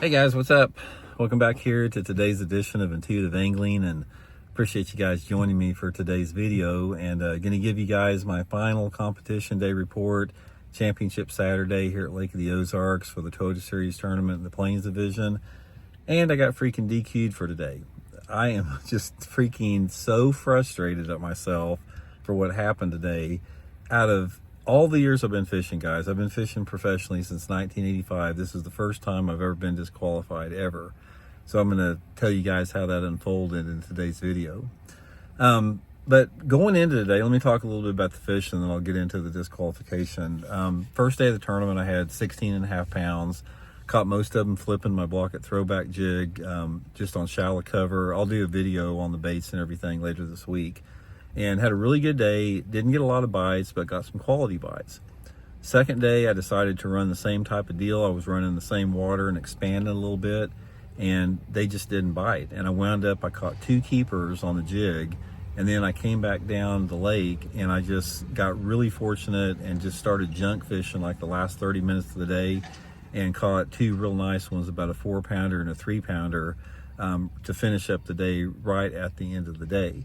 Hey guys, what's up? Welcome back here to today's edition of Intuitive Angling, and appreciate you guys joining me for today's video. And going to give you guys my final competition day report, championship Saturday here at Lake of the Ozarks for the Toyota Series tournament in the Plains Division. And I got freaking DQ'd for today. I am just freaking so frustrated at myself for what happened today. Out of all the years I've been fishing, guys, I've been fishing professionally since 1985. This is the first time I've ever been disqualified ever. So I'm going to tell you guys how that unfolded in today's video. But going into today, let me talk a little bit about the fish and then I'll get into the disqualification. First day of the tournament, I had 16.5 pounds. Caught most of them flipping my Blaukat Throwback jig, just on shallow cover. I'll do a video on the baits and everything later this week. And had a really good day. Didn't get a lot of bites, but got some quality bites. Second day, I decided to run the same type of deal. I was running the same water and expanding a little bit, and they just didn't bite. And I wound up, I caught 2 keepers on the jig, and then I came back down the lake, and I just got really fortunate and just started junk fishing like the last 30 minutes of the day, and caught 2 real nice ones, about a 4-pounder and a 3-pounder, to finish up the day right at the end of the day.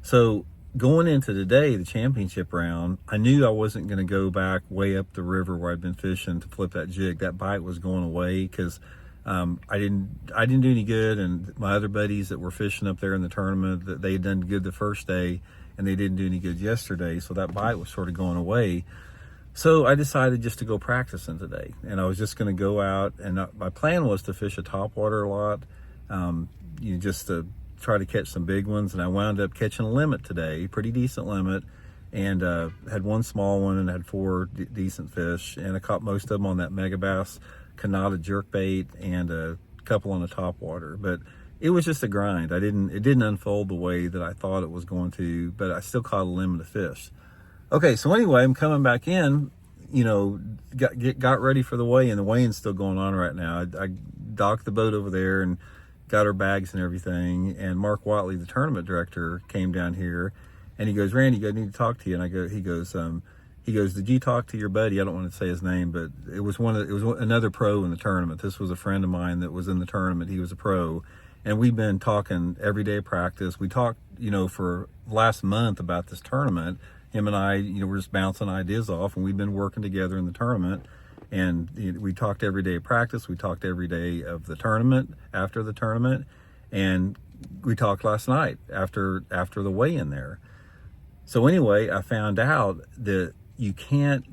So going into today, the championship round, I knew I wasn't going to go back way up the river where I'd been fishing to flip that jig. That bite was going away because I didn't do any good, and my other buddies that were fishing up there in the tournament, that they had done good the first day and they didn't do any good yesterday, so that bite was sort of going away. So I decided just to go practicing today, and I was just going to go out, and my plan was to fish a topwater a lot, just to try to catch some big ones. And I wound up catching a limit today, pretty decent limit, and had 1 small one and had 4 decent fish, and I caught most of them on that mega bass Canada jerkbait and a couple on the topwater. But it was just a grind. It didn't unfold the way that I thought it was going to, but I still caught a limit of fish. Okay, so anyway, I'm coming back in, got ready for the weigh-in. The weigh-in's still going on right now. I docked the boat over there and got our bags and everything, and Mark Watley, the tournament director, came down here, and he goes, "Randy, I need to talk to you." And he goes, "Did you talk to your buddy?" I don't want to say his name, but it was another pro in the tournament. This was a friend of mine that was in the tournament. He was a pro, and we've been talking every day of practice. We talked, for last month about this tournament. Him and I, we're just bouncing ideas off, and we've been working together in the tournament. And we talked every day of practice. We talked every day of the tournament, after the tournament, and we talked last night after the weigh-in there. So anyway, I found out that you can't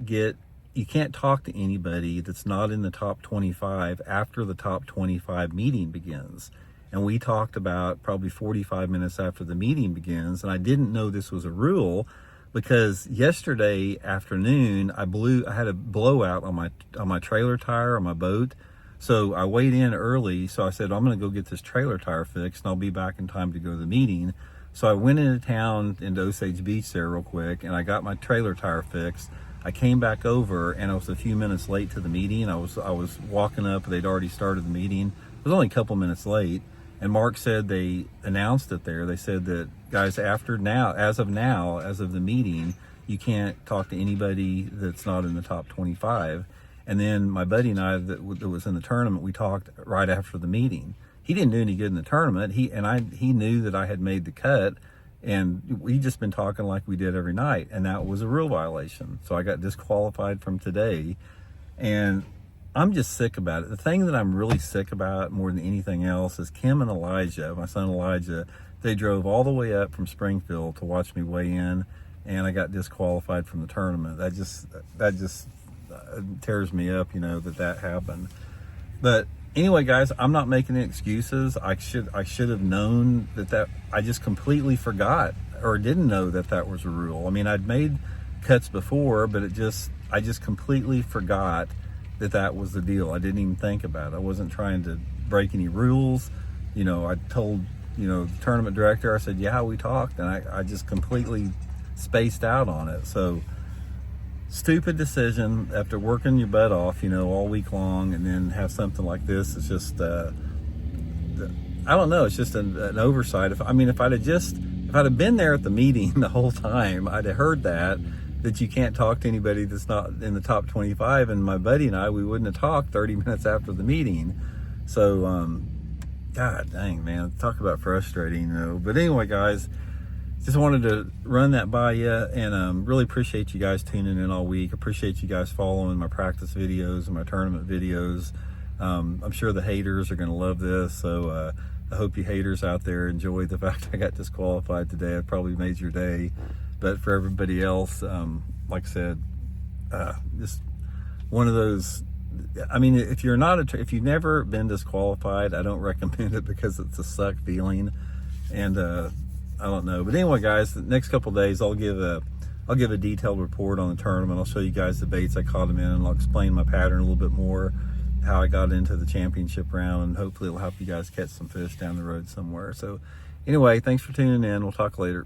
talk to anybody that's not in the top 25 after the top 25 meeting begins. And we talked about probably 45 minutes after the meeting begins, and I didn't know this was a rule, because yesterday afternoon I had a blowout on my trailer tire on my boat. So I weighed in early, so I said, I'm going to go get this trailer tire fixed and I'll be back in time to go to the meeting. So I went into town, into Osage Beach there real quick, and I got my trailer tire fixed. I came back over, and I was a few minutes late to the meeting. I was walking up, they'd already started the meeting. I was only a couple minutes late. And Mark said they announced it there. They said that, guys, as of the meeting, you can't talk to anybody that's not in the top 25. And then my buddy and I that was in the tournament, we talked right after the meeting. He didn't do any good in the tournament. He knew that I had made the cut, and we just been talking like we did every night, and that was a rule violation. So I got disqualified from today, and I'm just sick about it. The thing that I'm really sick about more than anything else is Kim and Elijah, my son Elijah. They drove all the way up from Springfield to watch me weigh in, and I got disqualified from the tournament. That just tears me up, that happened. But anyway, guys, I'm not making any excuses. I should have known that I just completely forgot or didn't know that was a rule. I mean, I'd made cuts before, but I just completely forgot that was the deal. I didn't even think about it. I wasn't trying to break any rules. I told, the tournament director, I said, yeah, we talked, and I just completely spaced out on it. So stupid decision after working your butt off, all week long, and then have something like this. It's just, I don't know. It's just an oversight. If I'd have been there at the meeting the whole time, I'd have heard that you can't talk to anybody that's not in the top 25, and my buddy and I, we wouldn't have talked 30 minutes after the meeting. So, God dang, man, talk about frustrating, you know. But anyway, guys, just wanted to run that by you, and really appreciate you guys tuning in all week. Appreciate you guys following my practice videos and my tournament videos. I'm sure the haters are going to love this, so I hope you haters out there enjoyed the fact I got disqualified today. I probably made your day. But for everybody else, like I said, just one of those. I mean, if you're not if you've never been disqualified, I don't recommend it because it's a suck feeling, and I don't know. But anyway, guys, the next couple of days I'll give a detailed report on the tournament. I'll show you guys the baits I caught them in, and I'll explain my pattern a little bit more, how I got into the championship round, and hopefully it'll help you guys catch some fish down the road somewhere. So anyway, thanks for tuning in. We'll talk later.